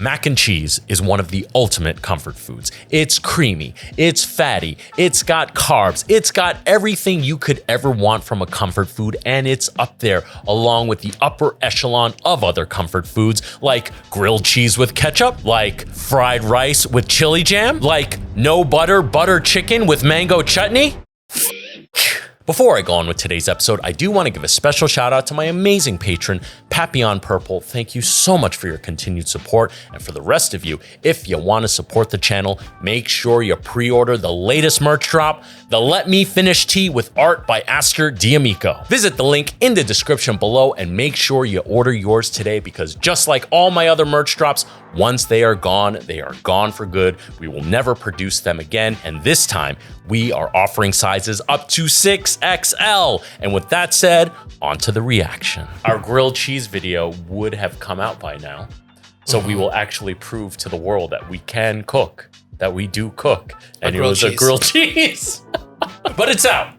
Mac and cheese is one of the ultimate comfort foods. It's creamy, it's fatty, it's got carbs, it's got everything you could ever want from a comfort food, and it's up there along with the upper echelon of other comfort foods like grilled cheese with ketchup, like fried rice with chili jam, like no butter, butter chicken with mango chutney. Before I go on with today's episode, I do want to give a special shout out to my amazing patron, Papillon Purple. Thank you so much for your continued support. And for the rest of you, if you want to support the channel, make sure you pre-order the latest merch drop, the Let Me Finish Tea with Art by Aster D'Amico. Visit the link in the description below and make sure you order yours today, because just like all my other merch drops, once they are gone for good. We will never produce them again. And this time, we are offering sizes up to 6XL. And with that said, on to the reaction. Our grilled cheese video would have come out by now. So we will actually prove to the world that we can cook, that we do cook. And it was a grilled cheese. But it's out.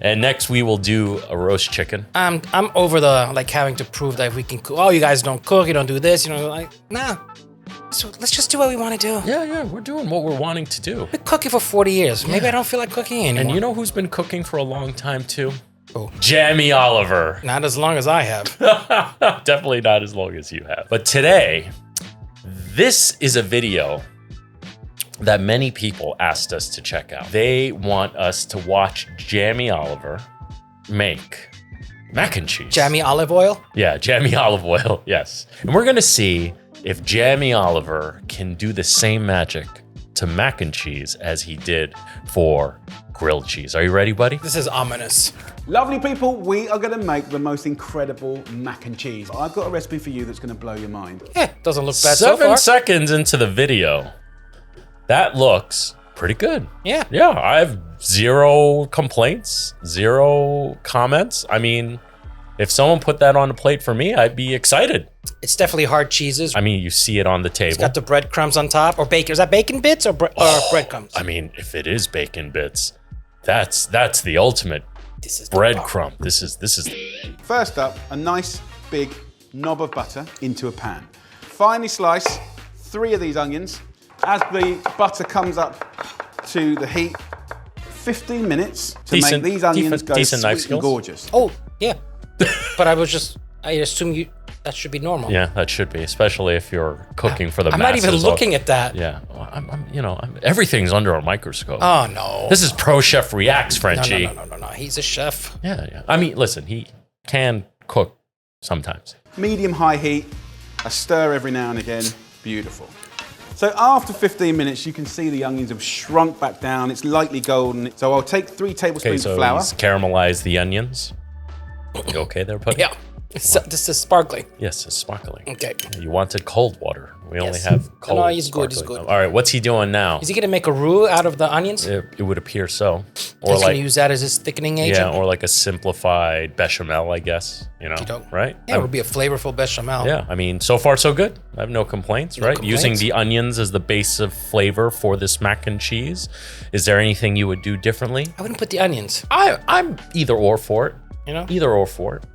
And next we will do a roast chicken. I'm over the having to prove that we can cook. Oh, you guys don't cook, you don't do this, nah. So let's just do what we want to do. Yeah, we're doing what we're wanting to do. Been cooking for 40 years. Maybe I don't feel like cooking anymore. And you know who's been cooking for a long time too? Who? Jamie Oliver. Not as long as I have. Definitely not as long as you have. But today, this is a video that many people asked us to check out. They want us to watch Jamie Oliver make mac and cheese. Jamie olive oil? Yeah, Jamie olive oil, yes. And we're gonna see if Jamie Oliver can do the same magic to mac and cheese as he did for grilled cheese. Are you ready, buddy? This is ominous. Lovely people, we are going to make the most incredible mac and cheese. I've got a recipe for you that's going to blow your mind. Yeah, doesn't look bad so far. 7 seconds into the video, that looks pretty good. Yeah. Yeah, I have 0 complaints, 0 comments. I mean, if someone put that on a plate for me, I'd be excited. It's definitely hard cheeses. I mean, you see it on the table. It's got the breadcrumbs on top, or bacon. Is that bacon bits or breadcrumbs? I mean, if it is bacon bits, that's the ultimate breadcrumb. This is. First up, a nice big knob of butter into a pan. Finely slice 3 of these onions. As the butter comes up to the heat, 15 minutes to make these onions go sweet and gorgeous. Oh, yeah. But I assume that should be normal. Yeah, that should be, especially if you're cooking for the masses. I'm not even looking at that. Yeah, everything's under a microscope. Oh, no. This is Pro Chef Reacts, Frenchy. No. He's a chef. Yeah. I mean, listen, he can cook sometimes. Medium-high heat, a stir every now and again. Beautiful. So after 15 minutes, you can see the onions have shrunk back down. It's lightly golden. So I'll take 3 tablespoons of flour. He's caramelized the onions. You okay there, buddy? Yeah. This is sparkling. Yes, it's sparkling. Okay. You wanted cold water. We only have cold. No, he's good. He's good. All right, what's he doing now? Is he gonna make a roux out of the onions? It would appear so. Or he's gonna use that as his thickening agent. Yeah, or like a simplified bechamel, I guess. Right? Yeah, it would be a flavorful bechamel. Yeah, I mean, so far so good. I have no complaints, right? Complaints. Using the onions as the base of flavor for this mac and cheese. Is there anything you would do differently? I wouldn't put the onions. I'm either or for it. Either or for it.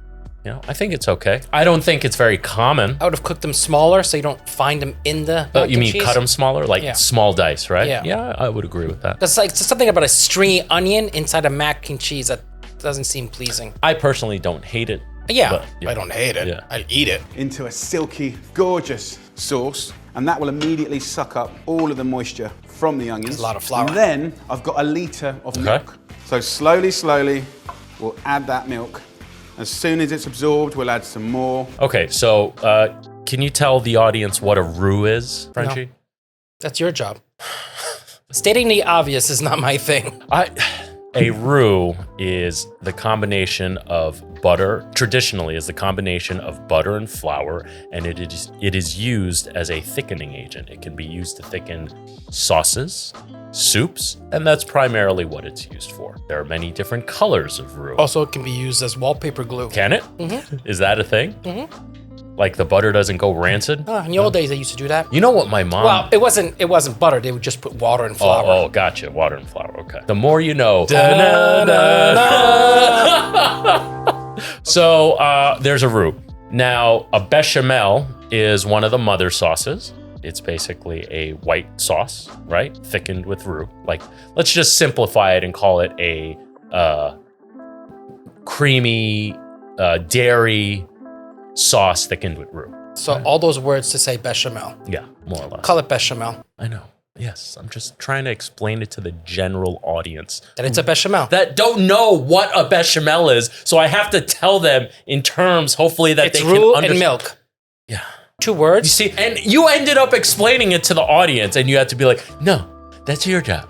I think it's okay. I don't think it's very common. I would have cooked them smaller so you don't find them in the mac you mean cheese. Cut them smaller? Like small dice, right? Yeah, I would agree with that. That's like something about a stringy onion inside a mac and cheese that doesn't seem pleasing. I personally don't hate it. Yeah, I don't hate it. Yeah. I eat it. Into a silky, gorgeous sauce, and that will immediately suck up all of the moisture from the onions. There's a lot of flour. And then I've got a litre of milk. So slowly, we'll add that milk. As soon as it's absorbed, we'll add some more. Okay, so can you tell the audience what a roux is, Frenchy? No. That's your job. Stating the obvious is not my thing. A roux is the combination of butter, traditionally is the combination of butter and flour, and it is used as a thickening agent. It can be used to thicken sauces, soups, and that's primarily what it's used for. There are many different colors of roux. Also, it can be used as wallpaper glue. Can it? Mm-hmm. Is that a thing? Mm-hmm. Like the butter doesn't go rancid? In the old days, they used to do that. You know what my mom... Well, it wasn't butter. They would just put water and flour. Oh, gotcha. Water and flour. Okay. The more you know. So there's a roux. Now, a bechamel is one of the mother sauces. It's basically a white sauce, right? Thickened with roux. Like, let's just simplify it and call it a creamy dairy sauce thickened with roux. So all those words to say bechamel. Yeah, more or less. Call it bechamel. I know. Yes, I'm just trying to explain it to the general audience That it's a bechamel. that don't know what a bechamel is. So I have to tell them in terms, hopefully, that It's they roux can understand. and milk. Yeah. 2 words. You see, and you ended up explaining it to the audience, and you had to be like, no, that's your job.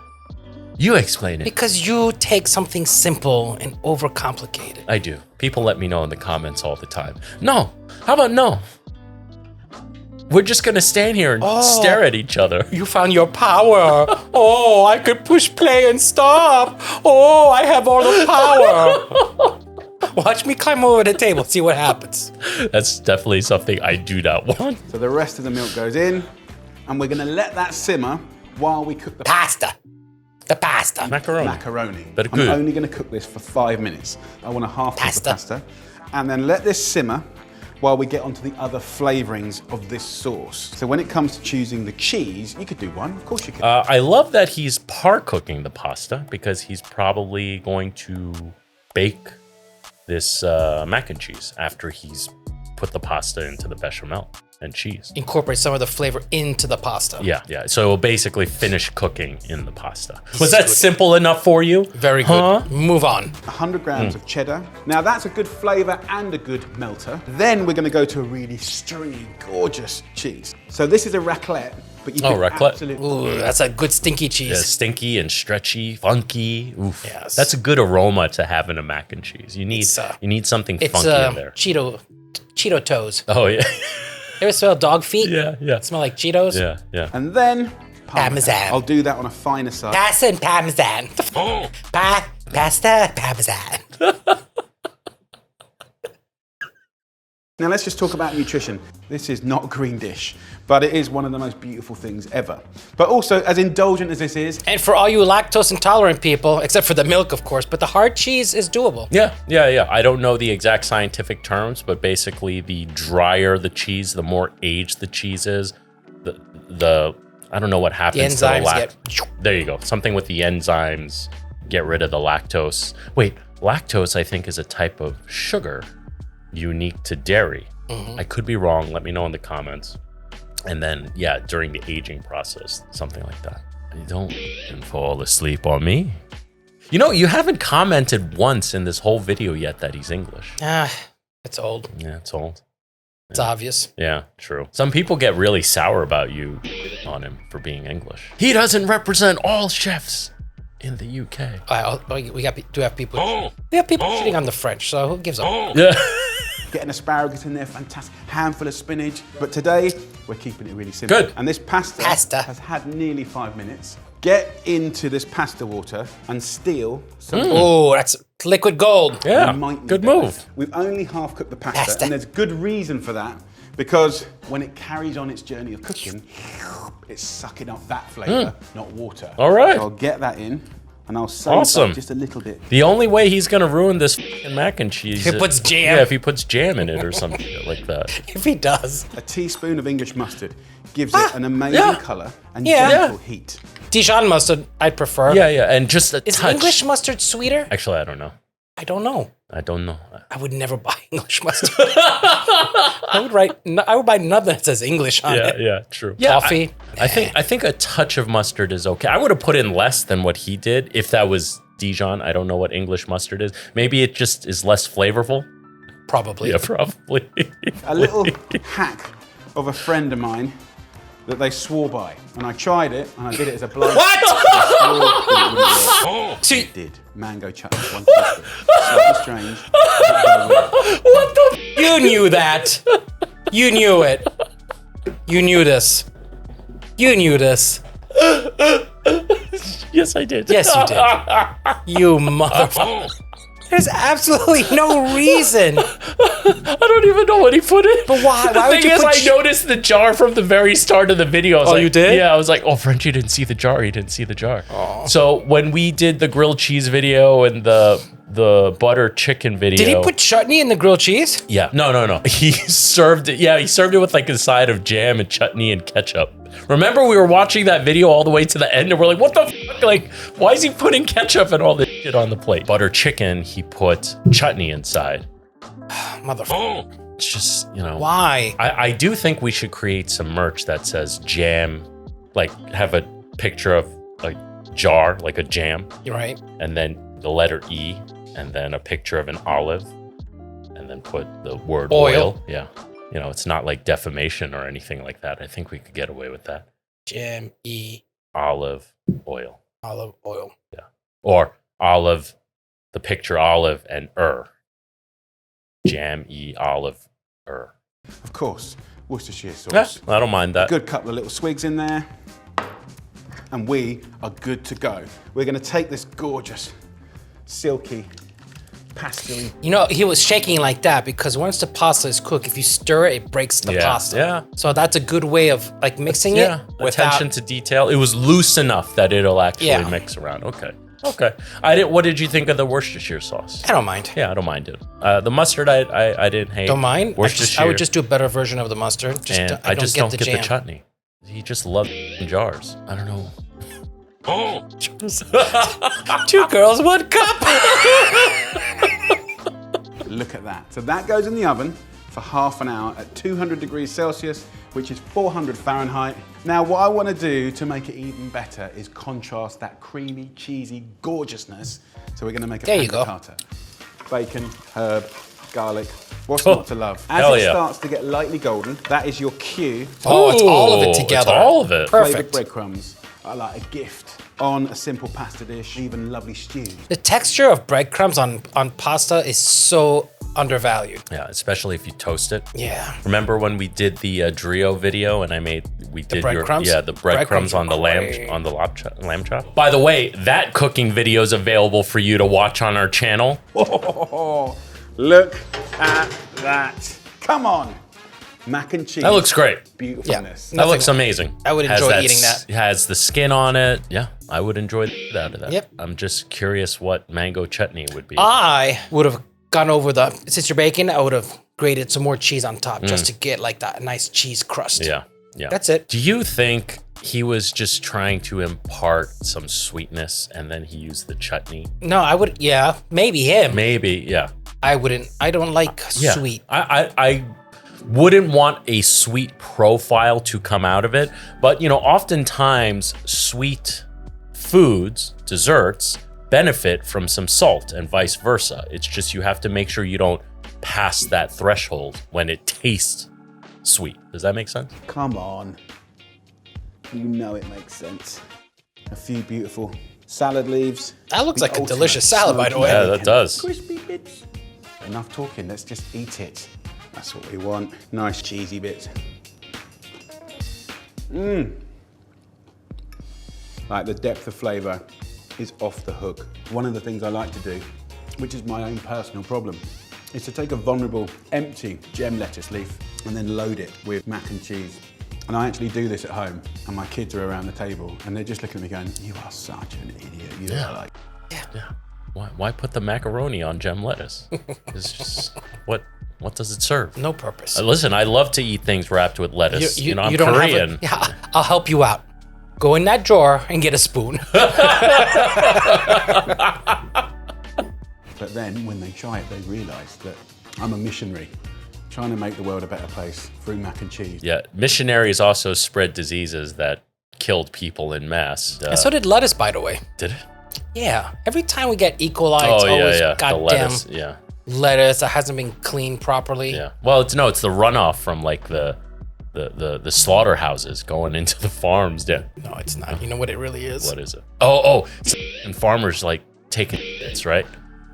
You explain it. Because you take something simple and overcomplicate it. I do. People let me know in the comments all the time. No. How about no? We're just going to stand here and stare at each other. You found your power. Oh, I could push play and stop. Oh, I have all the power. Watch me climb over the table, see what happens. That's definitely something I do not want. So the rest of the milk goes in, and we're gonna let that simmer while we cook the Pasta. The pasta. macaroni. But I'm good. only gonna cook this for 5 minutes. I wanna half cook the pasta. And then let this simmer while we get onto the other flavorings of this sauce. So when it comes to choosing the cheese, you could do one, of course you could. I love that he's par-cooking the pasta because he's probably going to bake this mac and cheese after he's put the pasta into the bechamel and cheese. Incorporate some of the flavor into the pasta. Yeah. So it'll basically finish cooking in the pasta. Was that simple enough for you? Very good. Huh? Move on. 100 grams of cheddar. Now that's a good flavor and a good melter. Then we're gonna go to a really stringy, gorgeous cheese. So this is a raclette, but you can raclette. absolutely... Ooh, that's a good stinky cheese. Yeah, stinky and stretchy, funky. Oof. Yes. That's a good aroma to have in a mac and cheese. You need something It's funky in there. Cheeto toes. Oh yeah. You ever smell dog feet? Yeah. Smell like Cheetos? Yeah. And then Parmesan. I'll do that on a finer side. Pasta and parmesan. Pasta, parmesan. Now let's just talk about nutrition. This is not a green dish, but it is one of the most beautiful things ever. But also, as indulgent as this is, And for all you lactose intolerant people, except for the milk, of course, but the hard cheese is doable. Yeah. I don't know the exact scientific terms, but basically the drier the cheese, the more aged the cheese is, the I don't know what happens to the enzymes There you go. Something with the enzymes get rid of the lactose. Wait, lactose I think is a type of sugar unique to dairy. I could be wrong. Let me know in the comments. And then, during the aging process, something like that. Don't fall asleep on me. You know, you haven't commented once in this whole video yet that he's English. It's old. Yeah, it's old. It's obvious. Yeah, true. Some people get really sour about you on him for being English. He doesn't represent all chefs in the UK. We have people. We have people shitting on the French, so who gives a? Yeah. getting asparagus in there, fantastic, handful of spinach. But today, we're keeping it really simple. Good. And this pasta has had nearly 5 minutes. Get into this pasta water and steal some. Oh, that's liquid gold. Yeah, Might good need that. move. We've only half cooked the pasta, and there's good reason for that, because when it carries on its journey of cooking, it's sucking up that flavour, not water. All right. So I'll get that in, and I'll save up just a little bit. The only way he's gonna ruin this f***ing mac and cheese If he puts jam. Yeah, if he puts jam in it or something like that. If he does. A teaspoon of English mustard gives it an amazing colour and Yeah. gentle heat. Dijon mustard, I'd prefer. Yeah, and just a Is touch. English mustard sweeter? Actually, I don't know. I don't know. I would never buy English mustard. I would buy nothing that says English on it. Yeah, true. Coffee. I think a touch of mustard is okay. I would have put in less than what he did if that was Dijon. I don't know what English mustard is. Maybe it just is less flavorful. Probably. Yeah, probably. A little hack of a friend of mine that they swore by. And I tried it, and I did it as a blind. What? It it did. Mango chutney, one teaspoon. Slightly strange. What the? You knew that. You knew it. You knew this. You knew this. Yes, I did. Yes, you did. You motherfucker. There's absolutely no reason. I don't even know what he put in. But why? The Why would thing you is, put I noticed the jar from the very start of the video. I was like, you did? Yeah, I was like, oh, Frenchy didn't see the jar. He didn't see the jar. So when we did the grilled cheese video and the butter chicken video, Did he put chutney in the grilled cheese? Yeah, no. He served it. Yeah, he served it with like a side of jam and chutney and ketchup. Remember, we were watching that video all the way to the end, and we're like, what the fuck? Like, why is he putting ketchup and all this shit on the plate? Butter chicken, he put chutney inside. Motherfucker. It's just, you know. Why? I do think we should create some merch that says jam, like have a picture of like jar, like a jam. You're right. And then the letter E, and then a picture of an olive, and then put the word oil. Yeah. You know, it's not like defamation or anything like that. I think we could get away with that. Jam E. Olive oil. Olive oil. Yeah. Or olive, the picture olive and Jam E olive Of course, Worcestershire sauce. Yeah, I don't mind that. Good couple of little swigs in there. And we are good to go. We're going to take this gorgeous, silky, pastely. You know, he was shaking like that because once the pasta is cooked, if you stir it, it breaks the pasta. Yeah. So that's a good way of like mixing it. Attention to detail. It was loose enough that it'll actually mix around. Okay. What did you think of the Worcestershire sauce? I don't mind. Yeah, I don't mind it. The mustard, I didn't hate. Don't mind. Worcestershire. I would just do a better version of the mustard. I just don't get the chutney. He just loves in jars. I don't know. Oh, 2 girls, 1 cup. Look at that. So that goes in the oven for half an hour at 200 degrees Celsius, which is 400 Fahrenheit. Now, what I want to do to make it even better is contrast that creamy, cheesy gorgeousness. So we're going to make a panna cotta. Bacon, herb, garlic. What's not to love? As it starts to get lightly golden, that is your cue. Oh, it's all of it together. It's all of it. Perfect. Flavored breadcrumbs are like a gift on a simple pasta dish, even lovely stews. The texture of breadcrumbs on pasta is so undervalued. Yeah, especially if you toast it. Yeah. Remember when we did the Drio video and we did breadcrumbs? the breadcrumbs on the lamb chop. By the way, that cooking video is available for you to watch on our channel. Oh, look at that. Come on. Mac and cheese. That looks great. Beautifulness. That looks amazing. I would enjoy eating that. It has the skin on it. Yeah, I would enjoy that out of that. Yep. I'm just curious what mango chutney would be. I would have gone over since you're baking, I would have grated some more cheese on top just to get like that nice cheese crust. Yeah. That's it. Do you think he was just trying to impart some sweetness and then he used the chutney? No, I would, maybe him. Maybe, yeah. I wouldn't, I don't like sweet. I wouldn't want a sweet profile to come out of it, but you know, oftentimes sweet foods, desserts, benefit from some salt and vice versa. It's just you have to make sure you don't pass that threshold when it tastes sweet. Does that make sense? Come on. You know it makes sense. A few beautiful salad leaves. That looks like a delicious salad, by the way. Yeah, that does. Crispy bits. Enough talking, let's just eat it. That's what we want. Nice cheesy bits. Like the depth of flavor is off the hook. One of the things I like to do, which is my own personal problem, is to take a vulnerable, empty gem lettuce leaf and then load it with mac and cheese. And I actually do this at home, and my kids are around the table, and they're just looking at me going, you are such an idiot. You are like... Yeah. Why put the macaroni on gem lettuce? It's just, what does it serve? No purpose. Listen, I love to eat things wrapped with lettuce. You know, I'm don't Korean. I'll help you out. Go in that drawer and get a spoon. But then when they try it, they realize that I'm a missionary trying to make the world a better place through mac and cheese. Yeah, missionaries also spread diseases that killed people in mass. And so did lettuce, by the way. Did it? Yeah. Every time we get E. coli, it's always goddamn lettuce that hasn't been cleaned properly. Yeah. Well, it's the runoff from like the slaughterhouses going into the farms. Yeah. No, it's not. You know what it really is? What is it? Oh, and farmers like taking bits, right?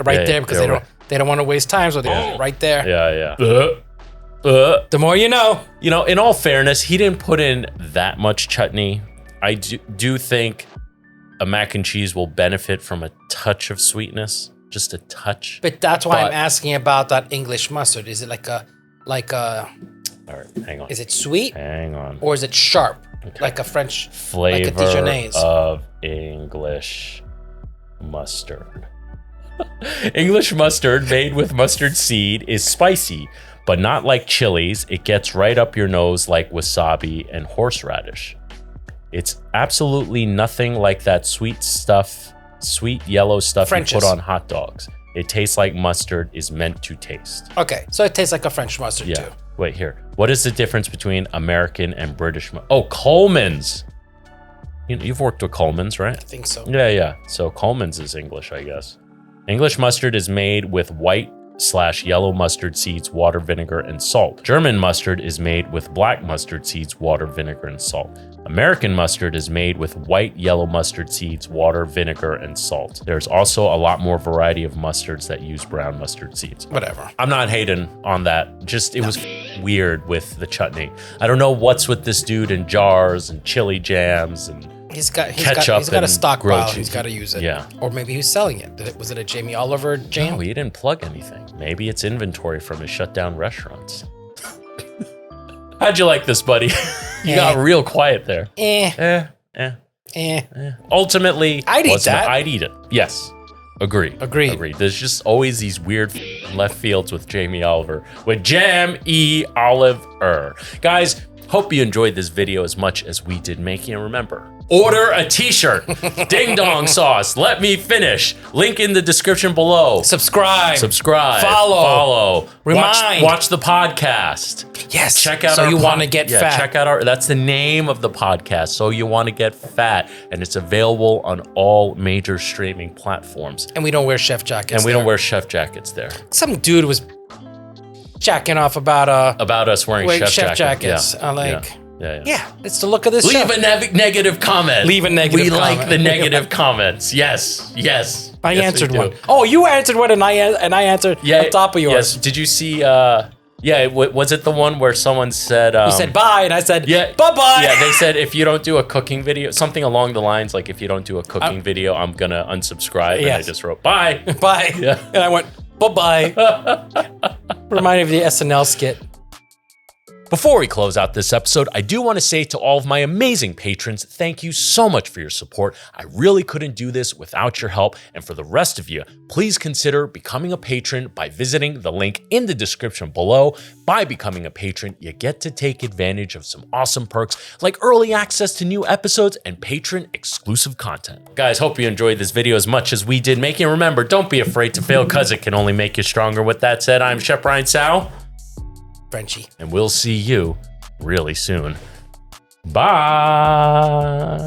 Right there, because they don't want to waste time, so they're right there. Yeah. The more you know. You know, in all fairness, he didn't put in that much chutney. I do think a mac and cheese will benefit from a touch of sweetness, just a touch. But that's why I'm asking about that English mustard. Is it like a? All right, hang on. Is it sweet? Hang on. Or is it sharp, like a French flavor, like a Dijonnaise of English mustard? English mustard made with mustard seed is spicy, but not like chilies. It gets right up your nose like wasabi and horseradish. It's absolutely nothing like that sweet yellow stuff French's. you put on hot dogs. It tastes like mustard is meant to taste. Okay, so it tastes like a French mustard Yeah. too. Wait, here. What is the difference between American and British? Oh, Coleman's. You've worked with Coleman's, right? I think so. Yeah. So Coleman's is English, I guess. English mustard is made with white/yellow mustard seeds, water, vinegar, and salt. German mustard is made with black mustard seeds, water, vinegar, and salt. American mustard is made with white, yellow mustard seeds, water, vinegar, and salt. There's also a lot more variety of mustards that use brown mustard seeds. Whatever. I'm not hating on that. Just, it was weird with the chutney. I don't know what's with this dude in jars and chili jams and He's got ketchup a and stockpile. grilled He's cheese. got to use it. Yeah. Or maybe he's selling it. Was it a Jamie Oliver jam? No, he didn't plug anything. Maybe it's inventory from his shut down restaurants. How'd you like this, buddy? You got real quiet there. Ultimately, I'd eat that. I'd eat it. Yes. Agreed. There's just always these weird left fields with Jamie Oliver. With Oliver. Guys, hope you enjoyed this video as much as we did making it. Remember, order a t-shirt. Ding dong sauce. Let me finish. Link in the description below. Subscribe. Follow. Remind. Watch the podcast. Yes. Check out So our you want to get fat. Check out that's the name of the podcast. So you want to get fat, and it's available on all major streaming platforms. And we don't wear chef jackets. And we don't wear chef jackets there. Some dude was jacking off about us wearing chef jackets. Yeah. Yeah, it's the look of this Leave show. a negative comment. Leave a negative We comment. like the negative comments. Yes. I Yes, answered we do. one. Oh, you answered one, and I answered on top of yours. Yes. Did you see? Was it the one where someone said? You said bye, and I said Yeah. bye-bye. Yeah, they said if you don't do a cooking video, something along the lines like if you don't do a cooking video, I'm gonna unsubscribe. And I Yes. just wrote bye. Bye. Yeah. And I went bye-bye. Reminded me of the SNL skit. Before we close out this episode, I do want to say to all of my amazing patrons, thank you so much for your support. I really couldn't do this without your help. And for the rest of you, please consider becoming a patron by visiting the link in the description below. By becoming a patron, you get to take advantage of some awesome perks like early access to new episodes and patron exclusive content. Guys, hope you enjoyed this video as much as we did making. Remember, don't be afraid to fail because it can only make you stronger. With that said, I'm Chef Tsao. Frenchy. And we'll see you really soon. Bye.